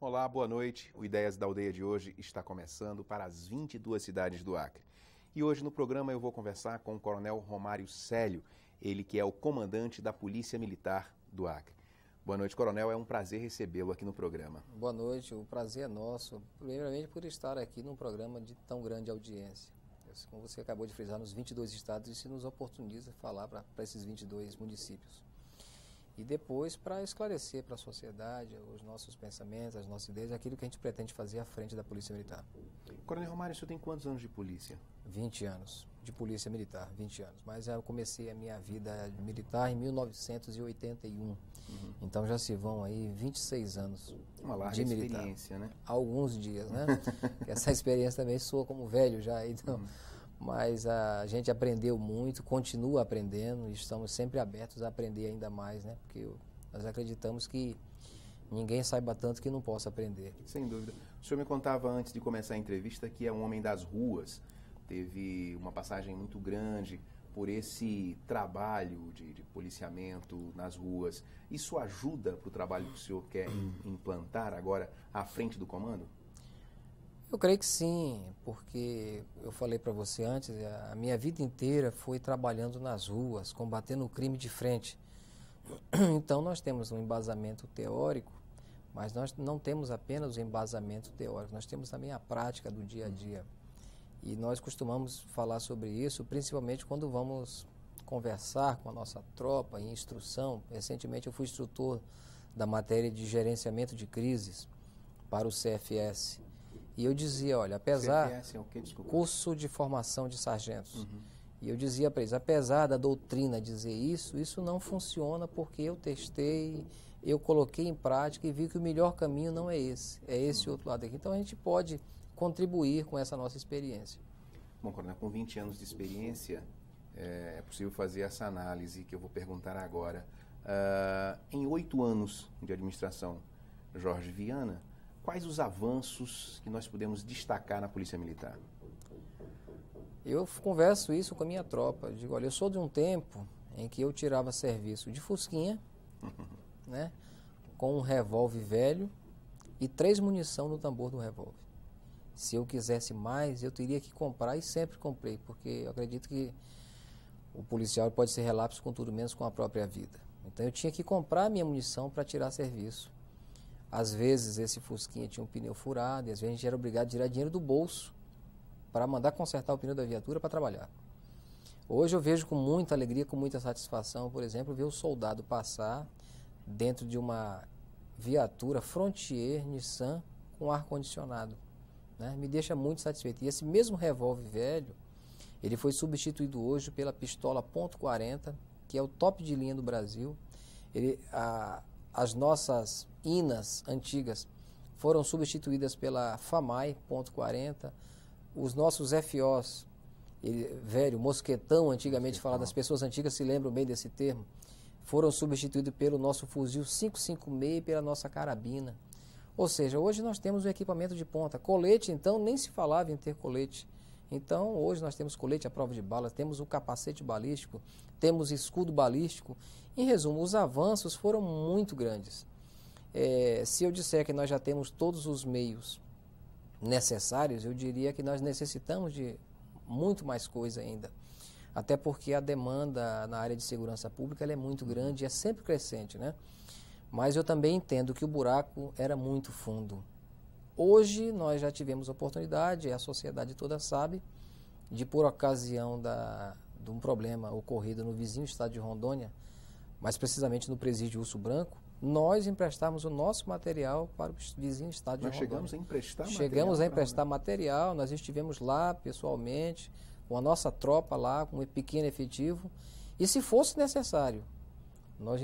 Olá, boa noite. O Ideias da Aldeia de hoje está começando para as 22 cidades do Acre. E hoje no programa eu vou conversar com o Coronel Romário Célio, ele que é o comandante da Polícia Militar do Acre. Boa noite, Coronel. É um prazer recebê-lo aqui no programa. Boa noite, o prazer é nosso, primeiramente por estar aqui num programa de tão grande audiência. Como você acabou de frisar, nos 22 estados, isso nos oportuniza falar para esses 22 municípios. E depois para esclarecer para a sociedade os nossos pensamentos, as nossas ideias, aquilo que a gente pretende fazer à frente da Polícia Militar. Coronel Romário, o senhor tem quantos anos de polícia? 20 anos de Polícia Militar, 20 anos. Mas eu comecei a minha vida militar em 1981. Então já se vão aí 26 anos Uma larga de militar. Experiência, né? Alguns dias, né? Essa experiência também soa como velho já, então... Mas a gente aprendeu muito, continua aprendendo e estamos sempre abertos a aprender ainda mais, né? Porque nós acreditamos que ninguém saiba tanto que não possa aprender. Sem dúvida. O senhor me contava antes de começar a entrevista que é um homem das ruas, teve uma passagem muito grande por esse trabalho de policiamento nas ruas. Isso ajuda para o trabalho que o senhor quer implantar agora à frente do comando? Eu creio que sim, porque eu falei para você antes, a minha vida inteira foi trabalhando nas ruas, combatendo o crime de frente. Então nós temos um embasamento teórico, mas nós não temos apenas o embasamento teórico, nós temos também a prática do dia a dia. E nós costumamos falar sobre isso, principalmente quando vamos conversar com a nossa tropa em instrução. Recentemente eu fui instrutor da matéria de gerenciamento de crises para o CFS. E eu dizia, olha, apesar... CFS é o quê? Desculpa. Curso de Formação de Sargentos. E eu dizia para eles, apesar da doutrina dizer isso não funciona porque eu testei, eu coloquei em prática e vi que o melhor caminho não é esse outro lado aqui. Então a gente pode contribuir com essa nossa experiência. Bom, Coronel, com 20 anos de experiência, é possível fazer essa análise que eu vou perguntar agora. Em 8 anos de administração Jorge Viana, quais os avanços que nós podemos destacar na Polícia Militar? Eu converso isso com a minha tropa. Eu digo, olha, eu sou de um tempo em que eu tirava serviço de fusquinha, né, com um revólver velho e 3 munição no tambor do revólver. Se eu quisesse mais, eu teria que comprar e sempre comprei, porque eu acredito que o policial pode ser relapso com tudo menos com a própria vida. Então eu tinha que comprar minha munição para tirar serviço. Às vezes esse fusquinha tinha um pneu furado e às vezes a gente era obrigado a tirar dinheiro do bolso para mandar consertar o pneu da viatura para trabalhar. Hoje eu vejo com muita alegria, com muita satisfação, por exemplo, ver o soldado passar dentro de uma viatura Frontier Nissan com ar-condicionado, né? Me deixa muito satisfeito. E esse mesmo revólver velho, ele foi substituído hoje pela pistola .40, que é o top de linha do Brasil. As nossas INAs antigas foram substituídas pela FAMAI .40, os nossos FOs, velho, mosquetão, antigamente falado, as pessoas antigas se lembram bem desse termo, foram substituídos pelo nosso fuzil 556 e pela nossa carabina. Ou seja, hoje nós temos um equipamento de ponta. Colete, então, nem se falava em ter colete. Então, hoje nós temos colete à prova de bala, temos o capacete balístico, temos escudo balístico. Em resumo, os avanços foram muito grandes. Se eu disser que nós já temos todos os meios necessários, eu diria que nós necessitamos de muito mais coisa ainda. Até porque a demanda na área de segurança pública ela é muito grande e é sempre crescente, né? Mas eu também entendo que o buraco era muito fundo. Hoje nós já tivemos oportunidade, a sociedade toda sabe, de por ocasião de um problema ocorrido no vizinho estado de Rondônia, mais precisamente no presídio Urso Branco, nós emprestamos o nosso material para o vizinho estado de Rondônia. Nós chegamos a emprestar material? Chegamos a emprestar material, nós estivemos lá pessoalmente, com a nossa tropa lá, com um pequeno efetivo, e se fosse necessário, nós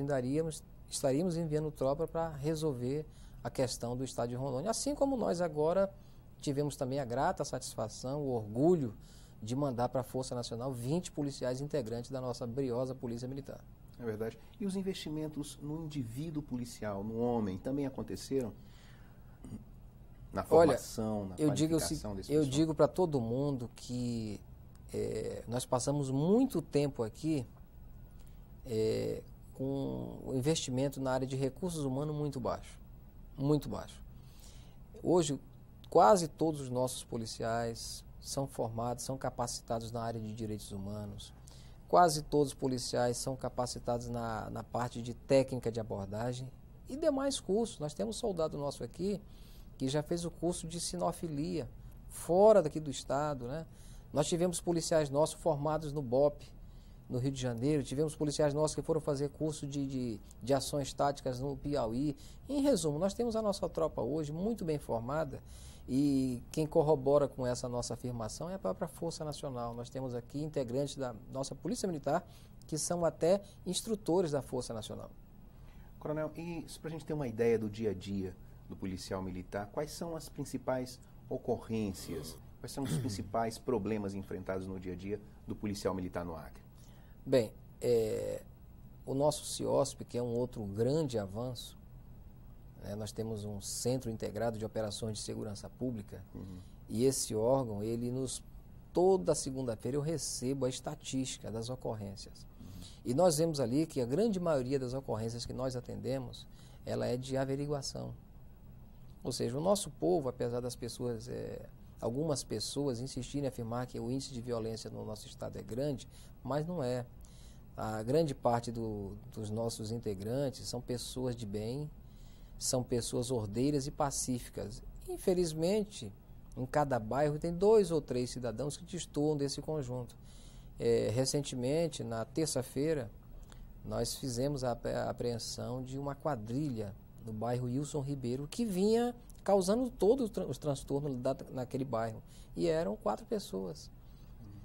estaríamos enviando tropa para resolver a questão do estado de Rondônia, assim como nós agora tivemos também a grata satisfação, o orgulho de mandar para a Força Nacional 20 policiais integrantes da nossa briosa Polícia Militar. É verdade. E os investimentos no indivíduo policial, no homem, também aconteceram? Na formação, na qualificação desse pessoal? Eu digo para todo mundo que nós passamos muito tempo aqui com o investimento na área de recursos humanos muito baixo. Muito baixo. Hoje, quase todos os nossos policiais são formados, são capacitados na área de direitos humanos. Quase todos os policiais são capacitados na parte de técnica de abordagem e demais cursos. Nós temos soldado nosso aqui que já fez o curso de sinofilia, fora daqui do estado, né? Nós tivemos policiais nossos formados no BOPE, no Rio de Janeiro, tivemos policiais nossos que foram fazer curso de ações táticas no Piauí. Em resumo, nós temos a nossa tropa hoje muito bem formada e quem corrobora com essa nossa afirmação é a própria Força Nacional. Nós temos aqui integrantes da nossa Polícia Militar que são até instrutores da Força Nacional. Coronel, e para a gente ter uma ideia do dia a dia do policial militar, quais são as principais ocorrências, quais são os principais problemas enfrentados no dia a dia do policial militar no Acre? Bem, o nosso CIOSP, que é um outro grande avanço, né, nós temos um Centro Integrado de Operações de Segurança Pública, e esse órgão, toda segunda-feira eu recebo a estatística das ocorrências. E nós vemos ali que a grande maioria das ocorrências que nós atendemos, ela é de averiguação. Ou seja, o nosso povo, apesar das pessoas, algumas pessoas insistirem em afirmar que o índice de violência no nosso estado é grande, mas não é. A grande parte dos nossos integrantes são pessoas de bem, são pessoas ordeiras e pacíficas. Infelizmente, em cada bairro tem 2 ou 3 cidadãos que destoam desse conjunto. Recentemente, na terça-feira, nós fizemos a apreensão de uma quadrilha no bairro Wilson Ribeiro, que vinha causando todos os transtornos naquele bairro. E eram 4 pessoas.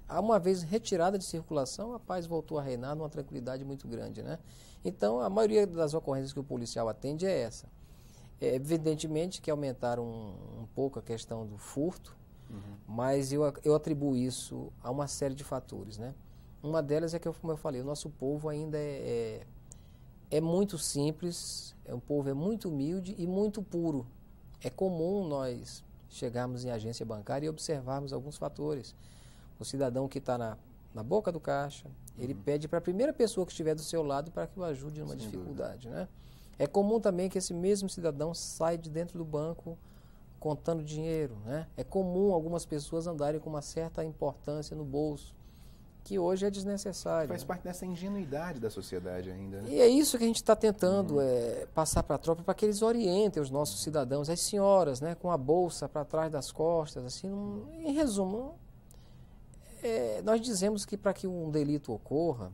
Uma vez retirada de circulação, a paz voltou a reinar numa tranquilidade muito grande, né? Então, a maioria das ocorrências que o policial atende é essa. Evidentemente que aumentaram um pouco a questão do furto, mas eu atribuo isso a uma série de fatores, né? Uma delas é que, como eu falei, o nosso povo ainda é muito simples, o povo é muito humilde e muito puro. É comum nós chegarmos em agência bancária e observarmos alguns fatores. O cidadão que está na boca do caixa, ele pede para a primeira pessoa que estiver do seu lado para que o ajude numa dificuldade, né? É comum também que esse mesmo cidadão saia de dentro do banco contando dinheiro, né? É comum algumas pessoas andarem com uma certa importância no bolso, que hoje é desnecessário. Faz parte dessa ingenuidade da sociedade ainda, né? E é isso que a gente está tentando passar para a tropa, para que eles orientem os nossos cidadãos, as senhoras, né, com a bolsa para trás das costas, assim, em resumo, nós dizemos que para que um delito ocorra,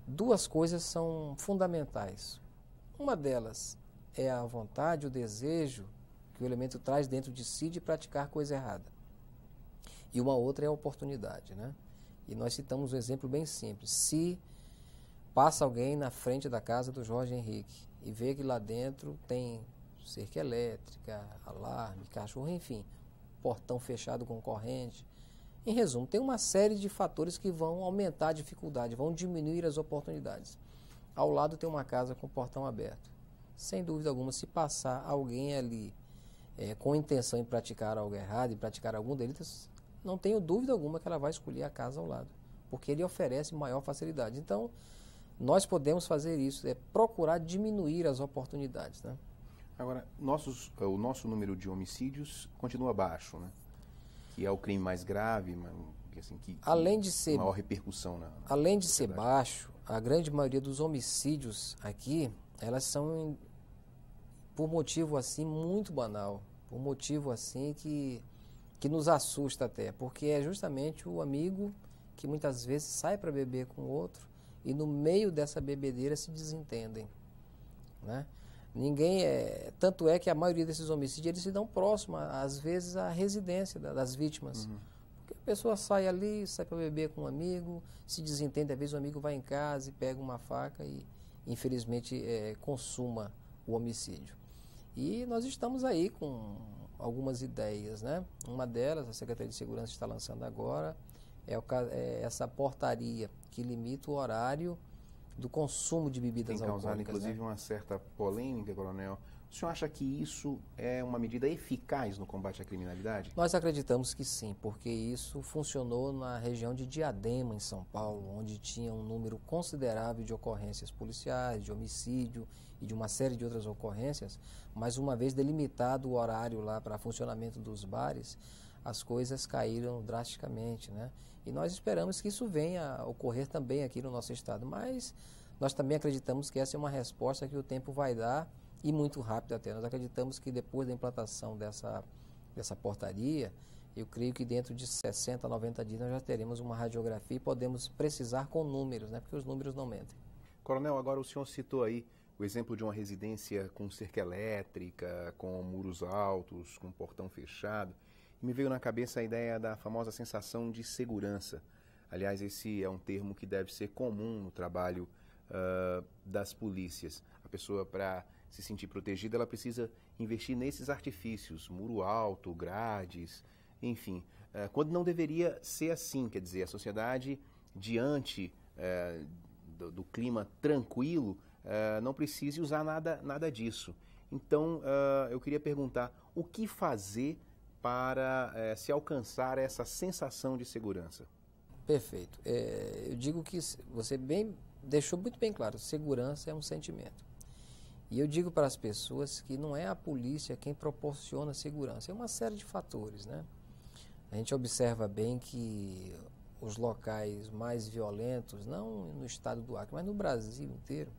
2 coisas são fundamentais. Uma delas é a vontade, o desejo que o elemento traz dentro de si de praticar coisa errada. E uma outra é a oportunidade, né? E nós citamos um exemplo bem simples. Se passa alguém na frente da casa do Jorge Henrique e vê que lá dentro tem cerca elétrica, alarme, cachorro, enfim, portão fechado com corrente. Em resumo, tem uma série de fatores que vão aumentar a dificuldade, vão diminuir as oportunidades. Ao lado tem uma casa com o portão aberto. Sem dúvida alguma, se passar alguém ali com intenção de praticar algo errado, e praticar algum delito, não tenho dúvida alguma que ela vai escolher a casa ao lado, porque ele oferece maior facilidade. Então, nós podemos fazer isso, procurar diminuir as oportunidades, né? Agora, o nosso número de homicídios continua baixo, né? Que é o crime mais grave, assim, que além de ser maior repercussão além de ser baixo, a grande maioria dos homicídios aqui, elas são por motivo assim muito banal, por motivo assim que nos assusta até, porque é justamente o amigo que muitas vezes sai para beber com o outro e no meio dessa bebedeira se desentendem, né? Tanto é que a maioria desses homicídios eles se dão próximo, às vezes, à residência das vítimas. Porque a pessoa sai ali, sai para beber com um amigo, se desentende, às vezes o amigo vai em casa e pega uma faca e, infelizmente, consuma o homicídio. E nós estamos aí com algumas ideias, né? Uma delas, a Secretaria de Segurança está lançando agora, é essa portaria que limita o horário do consumo de bebidas Tem causado, alcoólicas. inclusive, né? uma certa polêmica, Coronel. O senhor acha que isso é uma medida eficaz no combate à criminalidade? Nós acreditamos que sim, porque isso funcionou na região de Diadema, em São Paulo, onde tinha um número considerável de ocorrências policiais, de homicídio e de uma série de outras ocorrências, mas uma vez delimitado o horário lá para funcionamento dos bares, as coisas caíram drasticamente, né? E nós esperamos que isso venha a ocorrer também aqui no nosso estado, mas nós também acreditamos que essa é uma resposta que o tempo vai dar e muito rápido até. Nós acreditamos que depois da implantação dessa portaria, eu creio que dentro de 60 a 90 dias nós já teremos uma radiografia e podemos precisar com números, né? Porque os números não mentem. Coronel, agora o senhor citou aí o exemplo de uma residência com cerca elétrica, com muros altos, com portão fechado. Me veio na cabeça a ideia da famosa sensação de segurança. Aliás, esse é um termo que deve ser comum no trabalho das polícias. A pessoa, para se sentir protegida, ela precisa investir nesses artifícios, muro alto, grades, enfim. Quando não deveria ser assim, quer dizer, a sociedade, diante do clima tranquilo, não precise usar nada disso. Então, eu queria perguntar, o que fazer para se alcançar essa sensação de segurança? Perfeito. Eu digo que você deixou muito bem claro, segurança é um sentimento. E eu digo para as pessoas que não é a polícia quem proporciona segurança, é uma série de fatores, né? A gente observa bem que os locais mais violentos, não no estado do Acre, mas no Brasil inteiro,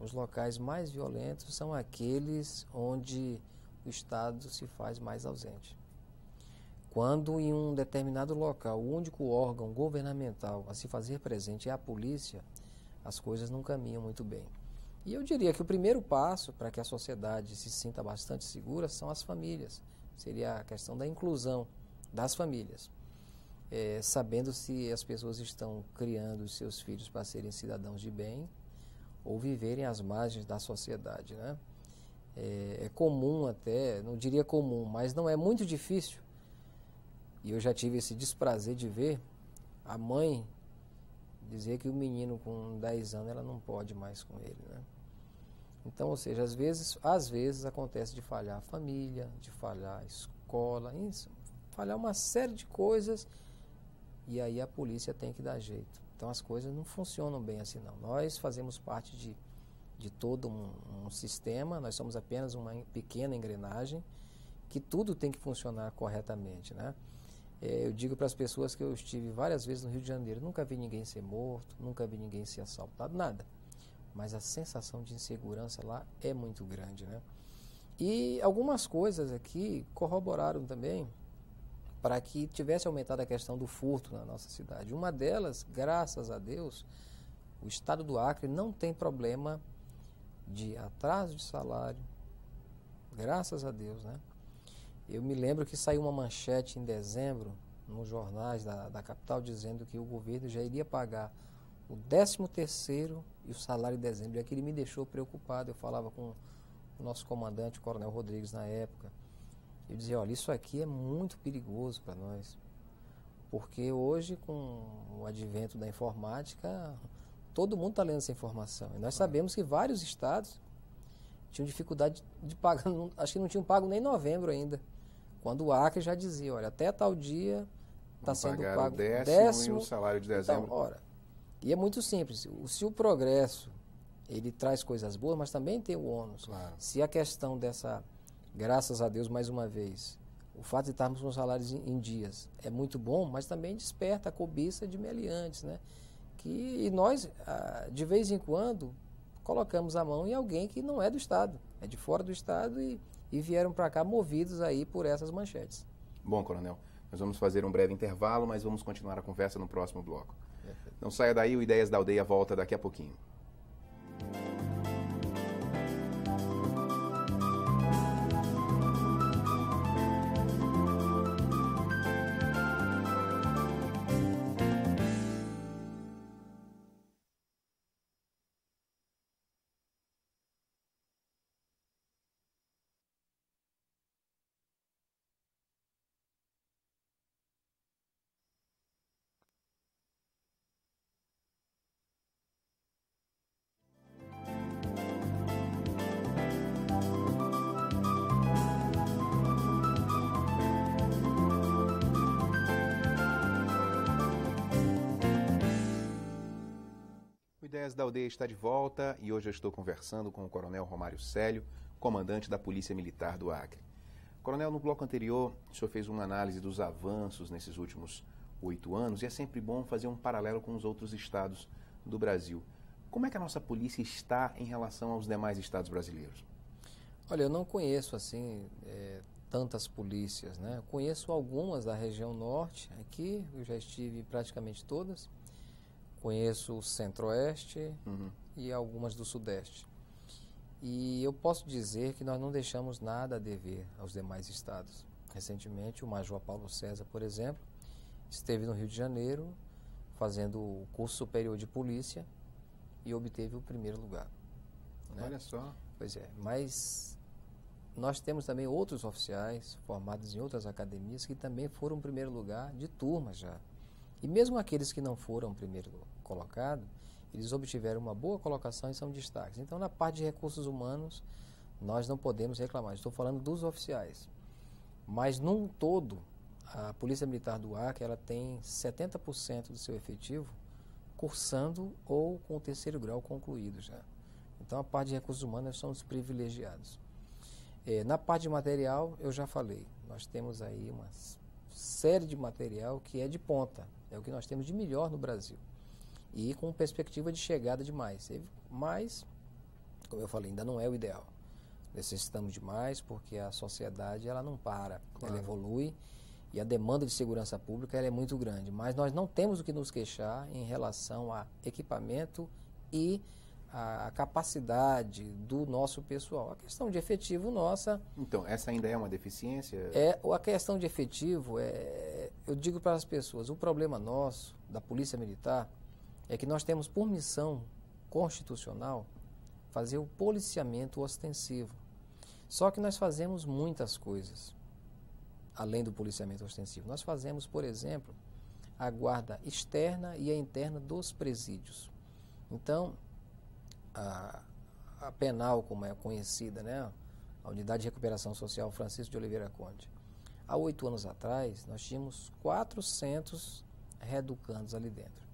os locais mais violentos são aqueles onde o Estado se faz mais ausente. Quando em um determinado local o único órgão governamental a se fazer presente é a polícia, as coisas não caminham muito bem. E eu diria que o primeiro passo para que a sociedade se sinta bastante segura são as famílias. Seria a questão da inclusão das famílias. Sabendo se as pessoas estão criando os seus filhos para serem cidadãos de bem ou viverem às margens da sociedade, né? É comum até, não diria comum, mas não é muito difícil, e eu já tive esse desprazer de ver a mãe dizer que o menino com 10 anos ela não pode mais com ele, né? Então, ou seja, às vezes acontece de falhar a família, de falhar a escola, falhar uma série de coisas, e aí a polícia tem que dar jeito. Então as coisas não funcionam bem assim não. Nós fazemos parte de todo um sistema, nós somos apenas uma pequena engrenagem, que tudo tem que funcionar corretamente, né? Eu digo para as pessoas que eu estive várias vezes no Rio de Janeiro, nunca vi ninguém ser morto, nunca vi ninguém ser assaltado, nada. Mas a sensação de insegurança lá é muito grande, né? E algumas coisas aqui corroboraram também para que tivesse aumentado a questão do furto na nossa cidade. Uma delas, graças a Deus, o estado do Acre não tem problema de atraso de salário, graças a Deus, né? Eu me lembro que saiu uma manchete em dezembro nos jornais da capital dizendo que o governo já iria pagar o 13º e o salário de dezembro. E aquilo me deixou preocupado. Eu falava com o nosso comandante, o Coronel Rodrigues, na época. Eu dizia, olha, isso aqui é muito perigoso para nós. Porque hoje, com o advento da informática, todo mundo está lendo essa informação. E nós sabemos que vários estados tinham dificuldade de pagar, acho que não tinham pago nem novembro ainda. Quando o Acre já dizia, olha, até tal dia está sendo pago o décimo e o salário de dezembro. Então, ora, e é muito simples, se o progresso, ele traz coisas boas, mas também tem o ônus. Claro. Se a questão dessa, graças a Deus, mais uma vez, o fato de estarmos com salários em dias é muito bom, mas também desperta a cobiça de meliantes, né? E nós, de vez em quando, colocamos a mão em alguém que não é do Estado, é de fora do Estado e vieram para cá movidos aí por essas manchetes. Bom, Coronel, nós vamos fazer um breve intervalo, mas vamos continuar a conversa no próximo bloco. Não saia daí, o Ideias da Aldeia volta daqui a pouquinho. da Aldeia está de volta e hoje eu estou conversando com o Coronel Romário Célio, comandante da Polícia Militar do Acre. Coronel, no bloco anterior, o senhor fez uma análise dos avanços nesses últimos 8 anos e é sempre bom fazer um paralelo com os outros estados do Brasil. Como é que a nossa polícia está em relação aos demais estados brasileiros? Olha, eu não conheço assim tantas polícias, né? Eu conheço algumas da região norte, aqui eu já estive em praticamente todas. Conheço o centro-oeste e algumas do sudeste. E eu posso dizer que nós não deixamos nada a dever aos demais estados. Recentemente, o Major Paulo César, por exemplo, esteve no Rio de Janeiro fazendo o curso superior de polícia e obteve o primeiro lugar. Né? Olha só. Pois é, mas nós temos também outros oficiais formados em outras academias que também foram primeiro lugar de turma já. E mesmo aqueles que não foram primeiro colocado, eles obtiveram uma boa colocação e são destaques. Então, na parte de recursos humanos, nós não podemos reclamar. Estou falando dos oficiais. Mas, num todo, a Polícia Militar do Acre ela tem 70% do seu efetivo cursando ou com o terceiro grau concluído já. Então, a parte de recursos humanos, nós somos privilegiados. Na parte de material, eu já falei. Nós temos aí uma série de material que é de ponta. É o que nós temos de melhor no Brasil. E com perspectiva de chegada de mais. Mas, como eu falei, ainda não é o ideal. Necessitamos de mais porque a sociedade ela não para, ela evolui e a demanda de segurança pública ela é muito grande. Mas nós não temos o que nos queixar em relação a equipamento e a capacidade do nosso pessoal. A questão de efetivo nossa... Então, essa ainda é uma deficiência? A questão de efetivo, eu digo para as pessoas, o problema nosso, da Polícia Militar, é que nós temos por missão constitucional fazer o policiamento ostensivo. Só que nós fazemos muitas coisas, além do policiamento ostensivo. Nós fazemos, por exemplo, a guarda externa e a interna dos presídios. Então, a penal, como é conhecida, né? A Unidade de Recuperação Social Francisco de Oliveira Conde. Há 8 anos atrás, nós tínhamos 400 reeducandos ali dentro.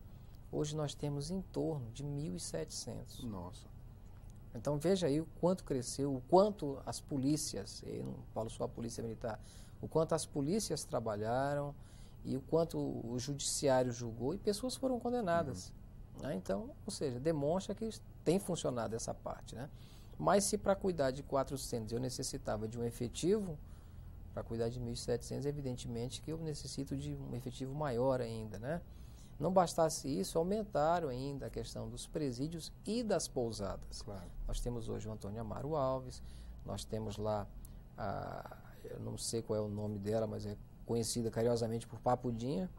Hoje nós temos em torno de 1.700. Nossa. Então veja aí o quanto cresceu, o quanto as polícias, eu não falo só a Polícia Militar, o quanto as polícias trabalharam e o quanto o judiciário julgou e pessoas foram condenadas. Então, ou seja, demonstra que tem funcionado essa parte, né? Mas se para cuidar de 400 eu necessitava de um efetivo, para cuidar de 1.700, evidentemente que eu necessito de um efetivo maior ainda, né? Não bastasse isso, aumentaram ainda a questão dos presídios e das pousadas. Claro. Nós temos hoje o Antônio Amaro Alves, nós temos lá, eu não sei qual é o nome dela, mas é conhecida carinhosamente por Papudinha,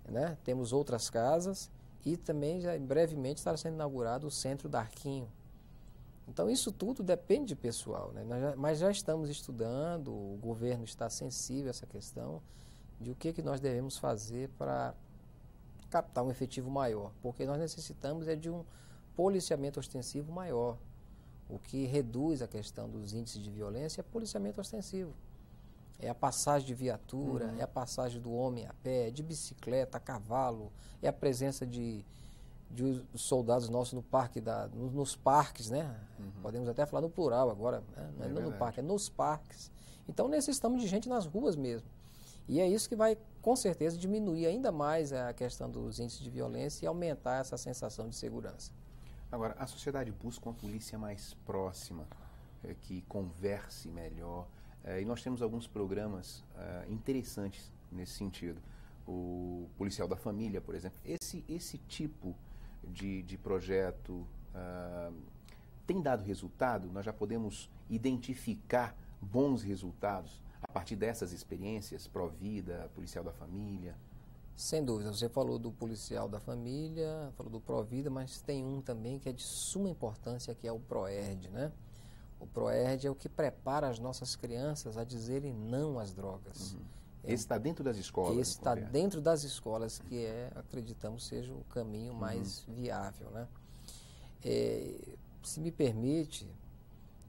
né? Temos outras casas. E também, já brevemente, estará sendo inaugurado o Centro da Arquinho. Então, isso tudo depende de pessoal, né? Mas já estamos estudando, o governo está sensível a essa questão de o que nós devemos fazer para captar um efetivo maior. Porque nós necessitamos de um policiamento ostensivo maior. O que reduz a questão dos índices de violência é policiamento ostensivo. É a passagem de viatura, é a passagem do homem a pé, de bicicleta, a cavalo, é a presença de soldados nossos no parque nos parques, né? Podemos até falar no plural agora, né? Não é no parque, é nos parques. Então necessitamos de gente nas ruas mesmo. E é isso que vai, com certeza, diminuir ainda mais a questão dos índices de violência e aumentar essa sensação de segurança. Agora, a sociedade busca uma polícia mais próxima, que converse melhor. E nós temos alguns programas interessantes nesse sentido. O Policial da Família, por exemplo. Esse tipo de projeto tem dado resultado? Nós já podemos identificar bons resultados a partir dessas experiências? Provida, Policial da Família? Sem dúvida. Você falou do Policial da Família, falou do Provida, mas tem um também que é de suma importância, que é o PROERD, né? O PROERD é o que prepara as nossas crianças a dizerem não às drogas. Esse está dentro das escolas? Esse está dentro das escolas, que acreditamos, seja o caminho mais viável, né? Se me permite,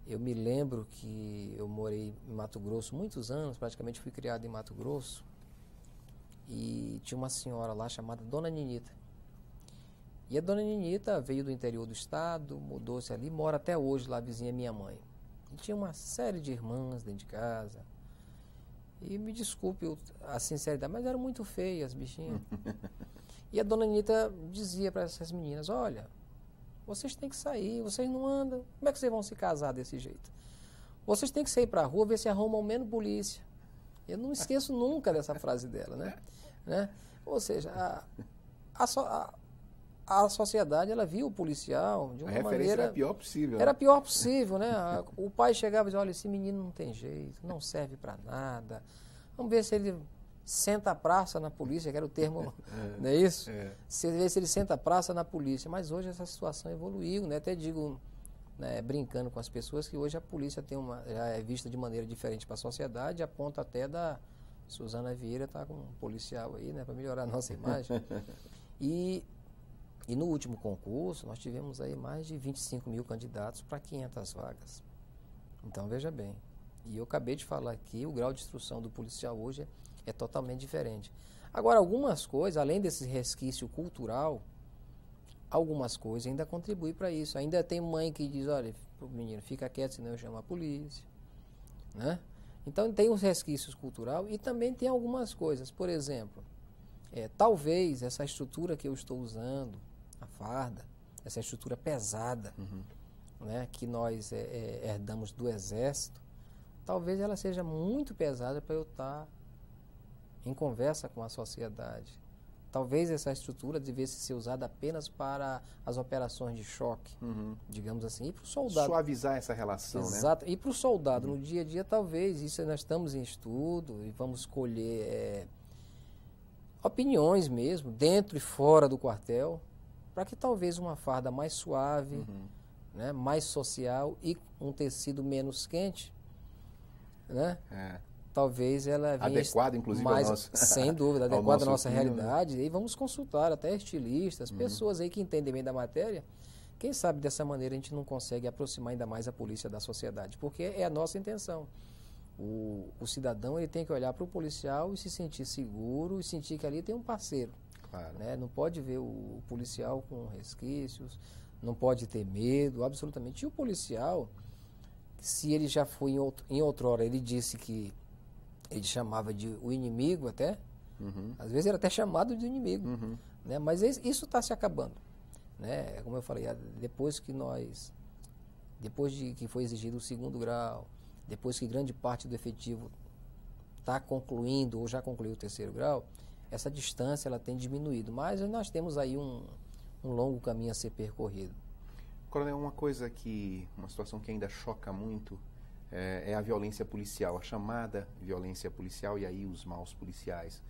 eu me lembro que eu morei em Mato Grosso muitos anos, praticamente fui criado em Mato Grosso, e tinha uma senhora lá chamada Dona Ninita. E a dona Ninita veio do interior do estado, mudou-se ali, mora até hoje lá, vizinha minha mãe. E tinha uma série de irmãs dentro de casa. E me desculpe a sinceridade, mas eram muito feias as bichinhas. E a dona Ninita dizia para essas meninas, olha, vocês têm que sair, vocês não andam, como é que vocês vão se casar desse jeito? Vocês têm que sair para a rua, ver se arrumam menos polícia. Eu não esqueço nunca dessa frase dela, né? Ou seja, a sociedade, ela via o policial de uma maneira... A referência era a pior possível. Era a pior possível, né? O pai chegava e dizia, olha, esse menino não tem jeito, não serve para nada. Vamos ver se ele senta a praça na polícia, que era o termo, não é isso? Ver se ele senta a praça na polícia. Mas hoje essa situação evoluiu, né? Até digo, né, brincando com as pessoas, que hoje a polícia já é vista de maneira diferente para a sociedade, a ponto até da Suzana Vieira estar com um policial aí, né? Para melhorar a nossa imagem. E no último concurso, nós tivemos aí mais de 25 mil candidatos para 500 vagas. Então, veja bem. E eu acabei de falar aqui, o grau de instrução do policial hoje é totalmente diferente. Agora, algumas coisas, além desse resquício cultural, algumas coisas ainda contribuem para isso. Ainda tem mãe que diz, olha, menino, fica quieto, senão eu chamo a polícia. Né? Então, tem os resquícios culturais e também tem algumas coisas. Por exemplo, talvez essa estrutura que eu estou usando, a farda, essa estrutura pesada, né, que nós herdamos do Exército, talvez ela seja muito pesada para eu estar em conversa com a sociedade. Talvez essa estrutura devesse ser usada apenas para as operações de choque, digamos assim, e para o soldado. Suavizar essa relação, exato, né? E para o soldado, no dia a dia, talvez, isso nós estamos em estudo e vamos colher opiniões mesmo, dentro e fora do quartel, para que talvez uma farda mais suave, né, mais social e um tecido menos quente, né? Talvez ela venha adequado, inclusive, mais, ao nosso, sem dúvida, adequada à nossa filme, realidade. E vamos consultar até estilistas, pessoas aí que entendem bem da matéria. Quem sabe dessa maneira a gente não consegue aproximar ainda mais a polícia da sociedade, porque é a nossa intenção. O cidadão, ele tem que olhar para o policial e se sentir seguro e sentir que ali tem um parceiro. Claro. Né? Não pode ver o policial com resquícios, não pode ter medo, absolutamente. E o policial, se ele já foi em outrora, ele disse que ele chamava de o inimigo até, às vezes era até chamado de inimigo, né? Mas isso está se acabando. Né? Como eu falei, depois de que foi exigido o 2º grau, depois que grande parte do efetivo está concluindo ou já concluiu o 3º grau, essa distância ela tem diminuído, mas nós temos aí um longo caminho a ser percorrido. Coronel, uma situação que ainda choca muito é a violência policial, a chamada violência policial e aí os maus policiais.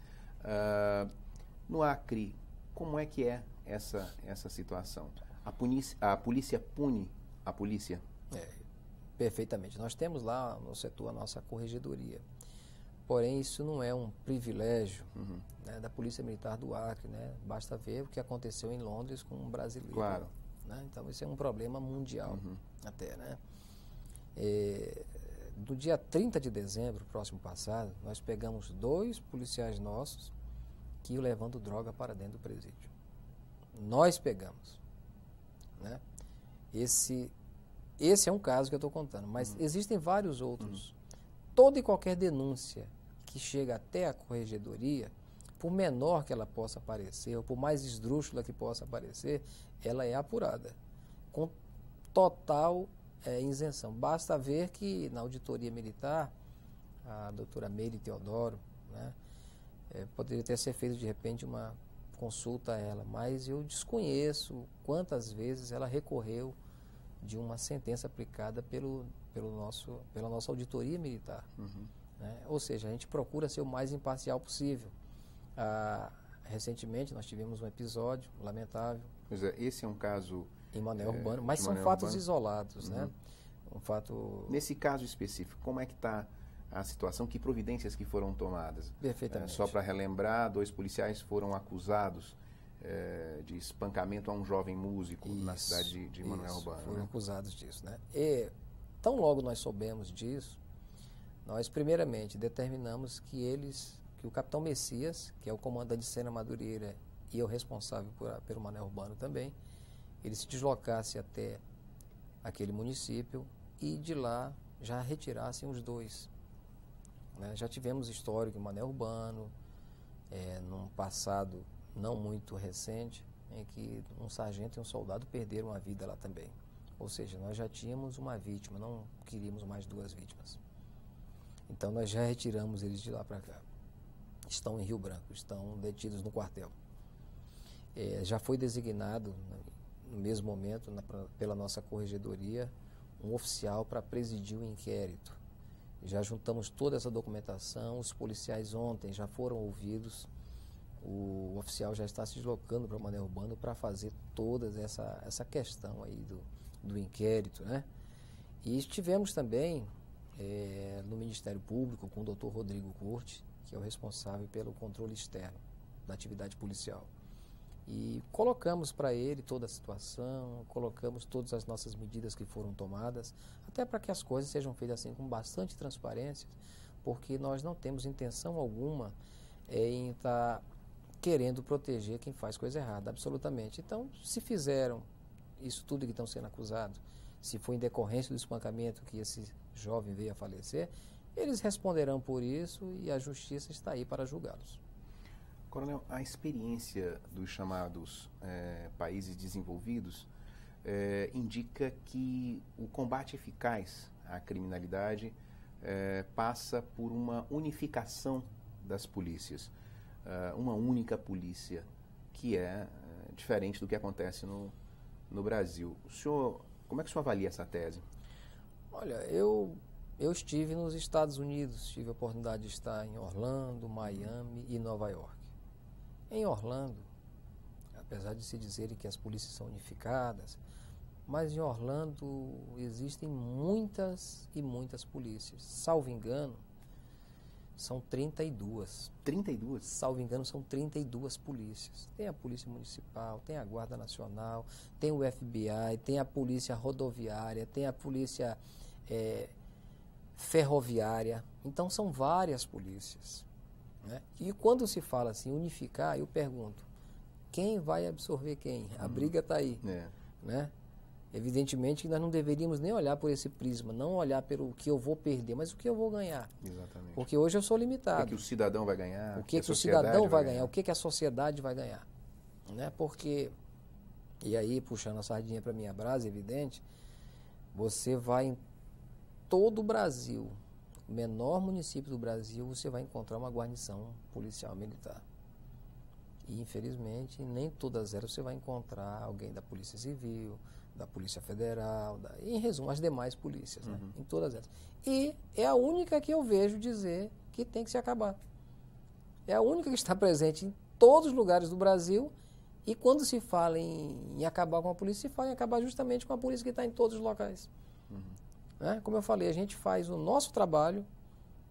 No Acre, como é que é essa situação? A polícia pune a polícia? Perfeitamente. Nós temos lá no setor a nossa corregedoria. Porém, isso não é um privilégio né, da Polícia Militar do Acre. Né? Basta ver o que aconteceu em Londres com um brasileiro. Claro. Né? Então, isso é um problema mundial até. Né? No dia 30 de dezembro, próximo passado, nós pegamos 2 policiais nossos que iam levando droga para dentro do presídio. Nós pegamos. Né? Esse é um caso que eu estou contando, mas existem vários outros. Toda e qualquer denúncia que chega até a corregedoria, por menor que ela possa parecer, ou por mais esdrúxula que possa parecer, ela é apurada, com total isenção. Basta ver que na auditoria militar, a doutora Meire Teodoro, né, poderia ter sido feito de repente uma consulta a ela, mas eu desconheço quantas vezes ela recorreu de uma sentença aplicada pela nossa auditoria militar. Né? Ou seja, a gente procura ser o mais imparcial possível. Recentemente nós tivemos um episódio lamentável. Pois é, esse é um caso... Em Manoel Urbano, mas são fatos isolados. Né? Um fato... Nesse caso específico, como é que está a situação? Que providências que foram tomadas? Perfeitamente. Só para relembrar, 2 policiais foram acusados de espancamento a um jovem músico na cidade de Manoel Urbano. Foram acusados disso. Né? E tão logo nós soubemos disso, nós primeiramente determinamos que o capitão Messias, que é o comandante de Sena Madureira, e eu responsável pelo Mané Urbano também, ele se deslocasse até aquele município e de lá já retirassem os dois. Né? Já tivemos histórico em Mané Urbano, num passado não muito recente, em que um sargento e um soldado perderam a vida lá também. Ou seja, nós já tínhamos uma vítima, não queríamos mais duas vítimas. Então nós já retiramos eles de lá para cá. Estão em Rio Branco, estão detidos no quartel. Já foi designado, no mesmo momento, pela nossa corregedoria, um oficial para presidir o inquérito. Já juntamos toda essa documentação, os policiais ontem já foram ouvidos, o oficial já está se deslocando para o Mané Urbano para fazer toda essa questão aí do inquérito, né? E estivemos também no Ministério Público com o Dr. Rodrigo Curti, que é o responsável pelo controle externo da atividade policial. E colocamos para ele toda a situação, colocamos todas as nossas medidas que foram tomadas, até para que as coisas sejam feitas assim com bastante transparência, porque nós não temos intenção alguma em estar querendo proteger quem faz coisa errada, absolutamente. Então, se fizeram isso tudo que estão sendo acusados, se foi em decorrência do espancamento que esse jovem veio a falecer, eles responderão por isso e a justiça está aí para julgá-los. Coronel, a experiência dos chamados países desenvolvidos indica que o combate eficaz à criminalidade passa por uma unificação das polícias, uma única polícia, que é diferente do que acontece no Brasil. Como é que o senhor avalia essa tese? Olha, eu estive nos Estados Unidos, tive a oportunidade de estar em Orlando, Miami e Nova York. Em Orlando, apesar de se dizerem que as polícias são unificadas, mas em Orlando existem muitas e muitas polícias. Salvo engano, são 32. 32? Salvo engano, são 32 polícias. Tem a Polícia Municipal, tem a Guarda Nacional, tem o FBI, tem a Polícia Rodoviária, tem a Polícia Ferroviária. Então, são várias polícias. Né? E quando se fala assim, unificar, eu pergunto, quem vai absorver quem? A briga está aí. Né? Evidentemente que nós não deveríamos nem olhar por esse prisma, não olhar pelo que eu vou perder, mas o que eu vou ganhar. Exatamente. Porque hoje eu sou limitado. O que o cidadão vai ganhar? O que o cidadão vai ganhar? O que a sociedade vai ganhar? Né? Porque, e aí puxando a sardinha para minha brasa, evidente, você vai em todo o Brasil, o menor município do Brasil, você vai encontrar uma guarnição policial militar. E, infelizmente, nem todas elas você vai encontrar alguém da Polícia Civil, da Polícia Federal, em resumo, as demais polícias, né? Em todas elas. E é a única que eu vejo dizer que tem que se acabar. É a única que está presente em todos os lugares do Brasil, e quando se fala em acabar com a polícia, se fala em acabar justamente com a polícia que está em todos os locais. Né? Como eu falei, a gente faz o nosso trabalho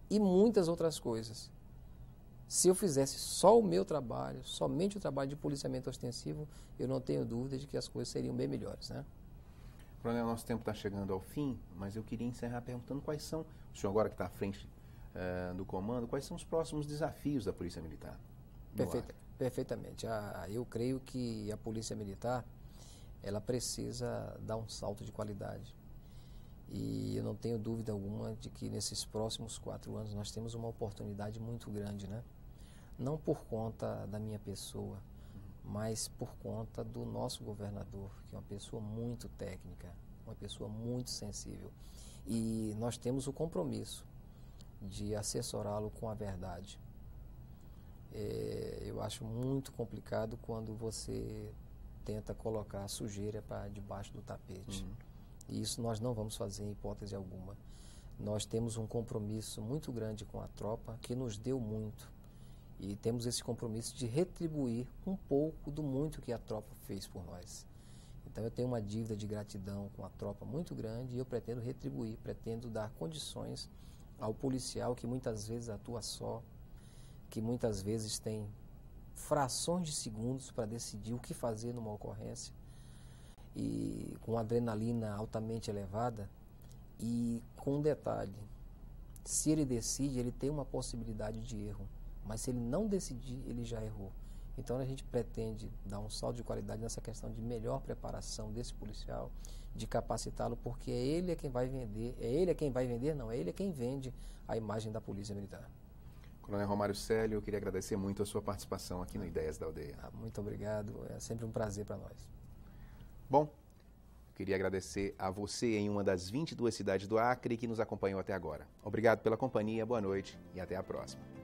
e muitas outras coisas. Se eu fizesse só o meu trabalho, somente o trabalho de policiamento ostensivo, eu não tenho dúvida de que as coisas seriam bem melhores, né? Coronel, nosso tempo está chegando ao fim, mas eu queria encerrar perguntando quais são, o senhor agora que está à frente do comando, quais são os próximos desafios da Polícia Militar? Perfeitamente. Eu creio que a Polícia Militar, ela precisa dar um salto de qualidade. E eu não tenho dúvida alguma de que nesses próximos 4 anos nós temos uma oportunidade muito grande, né? Não por conta da minha pessoa, mas por conta do nosso governador, que é uma pessoa muito técnica, uma pessoa muito sensível. E nós temos o compromisso de assessorá-lo com a verdade. Eu acho muito complicado quando você tenta colocar a sujeira para debaixo do tapete. E isso nós não vamos fazer em hipótese alguma. Nós temos um compromisso muito grande com a tropa, que nos deu muito. E temos esse compromisso de retribuir um pouco do muito que a tropa fez por nós. Então eu tenho uma dívida de gratidão com a tropa muito grande e eu pretendo retribuir, pretendo dar condições ao policial que muitas vezes atua só, que muitas vezes tem frações de segundos para decidir o que fazer numa ocorrência, e com adrenalina altamente elevada, e com um detalhe, se ele decide, ele tem uma possibilidade de erro, mas se ele não decidir, ele já errou. Então a gente pretende dar um salto de qualidade nessa questão de melhor preparação desse policial, de capacitá-lo, porque é ele quem vai vender, é ele quem vende a imagem da Polícia Militar. Coronel Romário Célio, eu queria agradecer muito a sua participação aqui no Ideias da Aldeia. Muito obrigado, é sempre um prazer para nós. Bom, queria agradecer a você em uma das 22 cidades do Acre que nos acompanhou até agora. Obrigado pela companhia, boa noite e até a próxima.